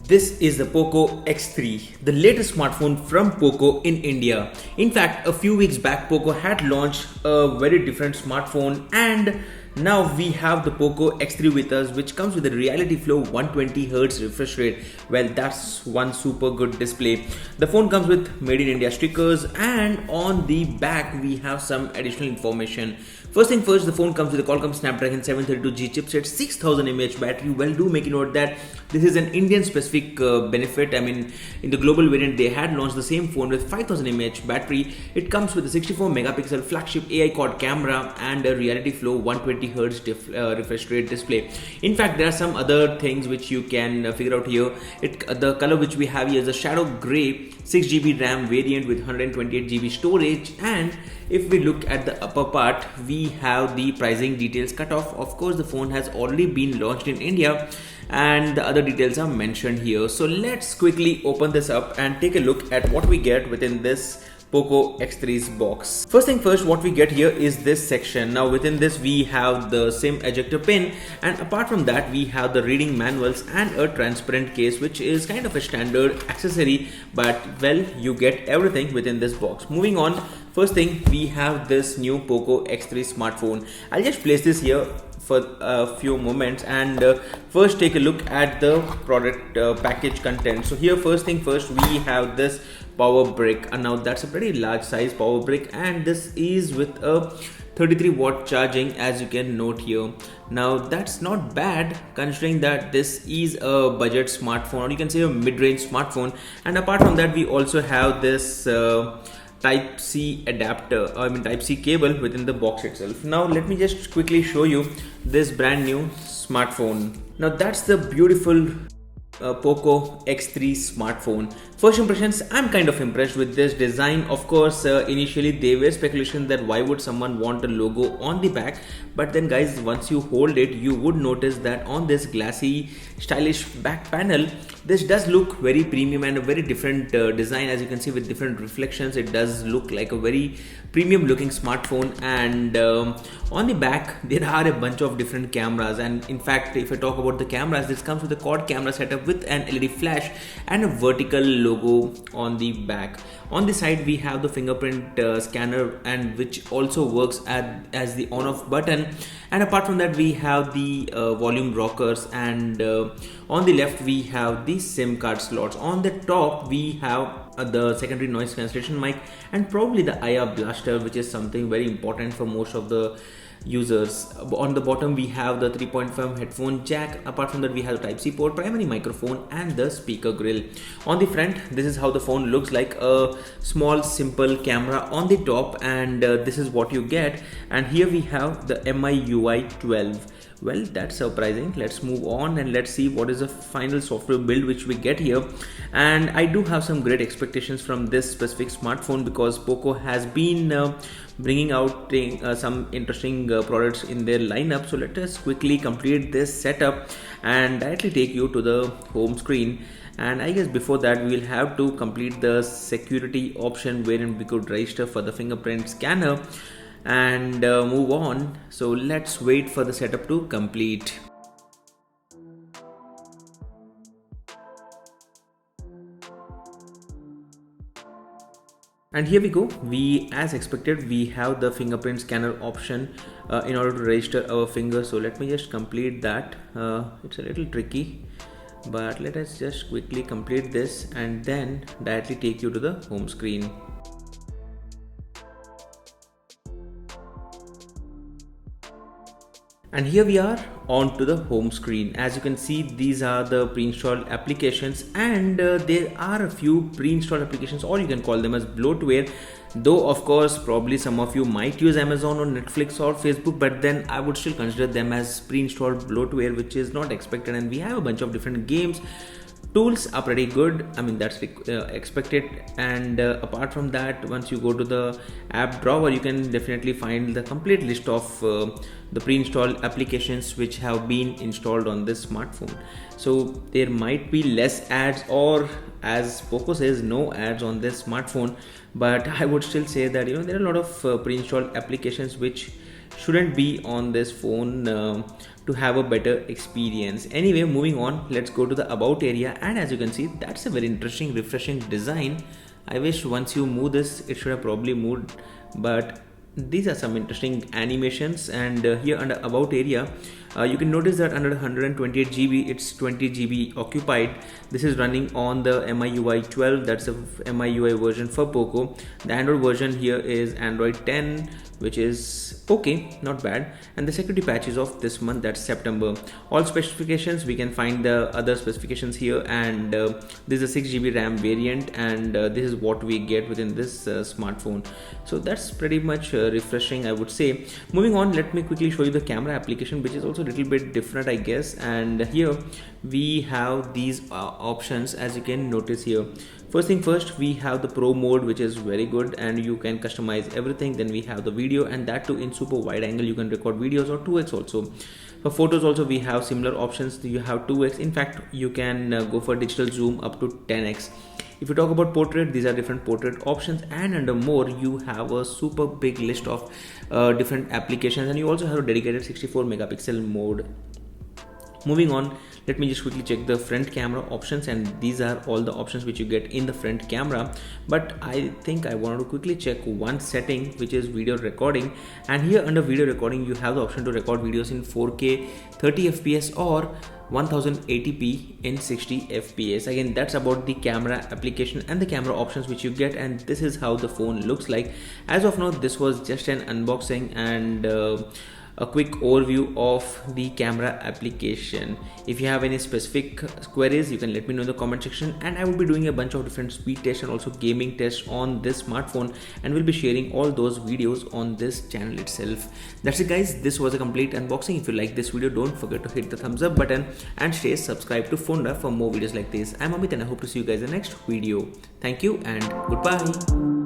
This is the Poco X3, the latest smartphone from Poco in India. In fact, a few weeks back, Poco had launched a very different smartphone, and now we have the Poco X3 with us, which comes with a Reality Flow 120Hz refresh rate. Well, that's one super good display. The phone comes with Made in India stickers, and on the back we have some additional information. First thing first, the phone comes with a Qualcomm Snapdragon 732G chipset, 6000 mAh battery. Well, do make a note that this is an Indian specific benefit. I mean, in the global variant, they had launched the same phone with 5000 mAh battery. It comes with a 64 megapixel flagship AI quad camera and a Reality Flow 120Hz refresh rate display. In fact, there are some other things which you can figure out here. The color which we have here is a shadow gray 6GB RAM variant with 128GB storage, and if we look at the upper part, we have the pricing details cut off. Of course, the phone has already been launched in India and the other details are mentioned here. So let's quickly open this up and take a look at what we get within this Poco X3's box. First thing first, what we get here is this section. Now within this we have the SIM ejector pin, and apart from that we have the reading manuals and a transparent case, which is kind of a standard accessory, but well, you get everything within this box. Moving on, first thing, we have this new Poco X3 smartphone. I'll just place this here for a few moments and first take a look at the product package content. So here, first thing first, we have this power brick, and now that's a pretty large size power brick, and this is with a 33-watt charging, as you can note here. Now that's not bad considering that this is a budget smartphone, or you can say a mid-range smartphone. And apart from that, we also have this Type-C adapter, Type-C cable within the box itself. Now let me just quickly show you this brand new smartphone. Now that's the beautiful Poco X3 smartphone. First impressions, I'm kind of impressed with this design. Of course, initially there were speculations that why would someone want a logo on the back, but then guys, once you hold it, you would notice that on this glassy stylish back panel, this does look very premium and a very different design. As you can see, with different reflections, it does look like a very premium looking smartphone. And on the back there are a bunch of different cameras, and in fact, if I talk about the cameras, this comes with a quad camera setup with an LED flash and a vertical logo on the back. On the side we have the fingerprint scanner, and which also works as the on off button, and apart from that we have the volume rockers, and on the left we have the SIM card slots. On the top we have the secondary noise cancellation mic and probably the IR blaster, which is something very important for most of the users. On the bottom we have the 3.5 headphone jack. Apart from that, we have the Type-C port, primary microphone and the speaker grill. On the front, this is how the phone looks like, a small simple camera on the top, and this is what you get. And here we have the MIUI 12. Well, that's surprising. Let's move on and let's see what is the final software build which we get here. And I do have some great expectations from this specific smartphone, because Poco has been bringing out some interesting products in their lineup. So let us quickly complete this setup and directly take you to the home screen. And I guess before that, we will have to complete the security option wherein we could register for the fingerprint scanner and move on. So let's wait for the setup to complete. And here we go. As expected, we have the fingerprint scanner option in order to register our finger. So let me just complete that. It's a little tricky, but let us just quickly complete this and then directly take you to the home screen. And here we are on to the home screen. As you can see, these are the pre-installed applications, and there are a few pre-installed applications, or you can call them as bloatware. Though of course probably some of you might use Amazon or Netflix or Facebook, but then I would still consider them as pre-installed bloatware, which is not expected. And we have a bunch of different games. Tools are pretty good, that's expected. And apart from that, once you go to the app drawer, you can definitely find the complete list of the pre-installed applications which have been installed on this smartphone. So there might be less ads, or as Poco says, no ads on this smartphone, but I would still say that there are a lot of pre-installed applications which shouldn't be on this phone to have a better experience. Anyway, moving on, let's go to the about area, and as you can see, that's a very interesting, refreshing design. I wish once you move this, it should have probably moved, but these are some interesting animations. And here under about area, you can notice that under 128 GB, it's 20 GB occupied. This is running on the MIUI 12. That's the MIUI version for Poco. The Android version here is Android 10, which is okay, not bad. And the security patch is of this month, that's September. All specifications, we can find the other specifications here. And this is a 6 GB RAM variant, and this is what we get within this smartphone. So that's pretty much refreshing, I would say. Moving on, let me quickly show you the camera application, which is also a little bit different, I guess. And here we have these options, as you can notice here. First thing first, we have the pro mode, which is very good, and you can customize everything. Then we have the video, and that too in super wide angle. You can record videos, or 2x also. For photos also, we have similar options. You have 2x. In fact, you can go for digital zoom up to 10x. If you talk about portrait, these are different portrait options, and under more, you have a super big list of different applications, and you also have a dedicated 64 megapixel mode. Moving on, let me just quickly check the front camera options, and these are all the options which you get in the front camera. But I think I want to quickly check one setting, which is video recording. And here under video recording, you have the option to record videos in 4K 30 fps or 1080p in 60 fps. Again, that's about the camera application and the camera options which you get, and this is how the phone looks like. As of now, this was just an unboxing and a quick overview of the camera application. If you have any specific queries, you can let me know in the comment section, and I will be doing a bunch of different speed tests and also gaming tests on this smartphone, and we'll be sharing all those videos on this channel itself. That's it guys, this was a complete unboxing. If you like this video, don't forget to hit the thumbs up button and stay subscribed to Fonda for more videos like this. I'm Amit, and I hope to see you guys in the next video. Thank you and goodbye.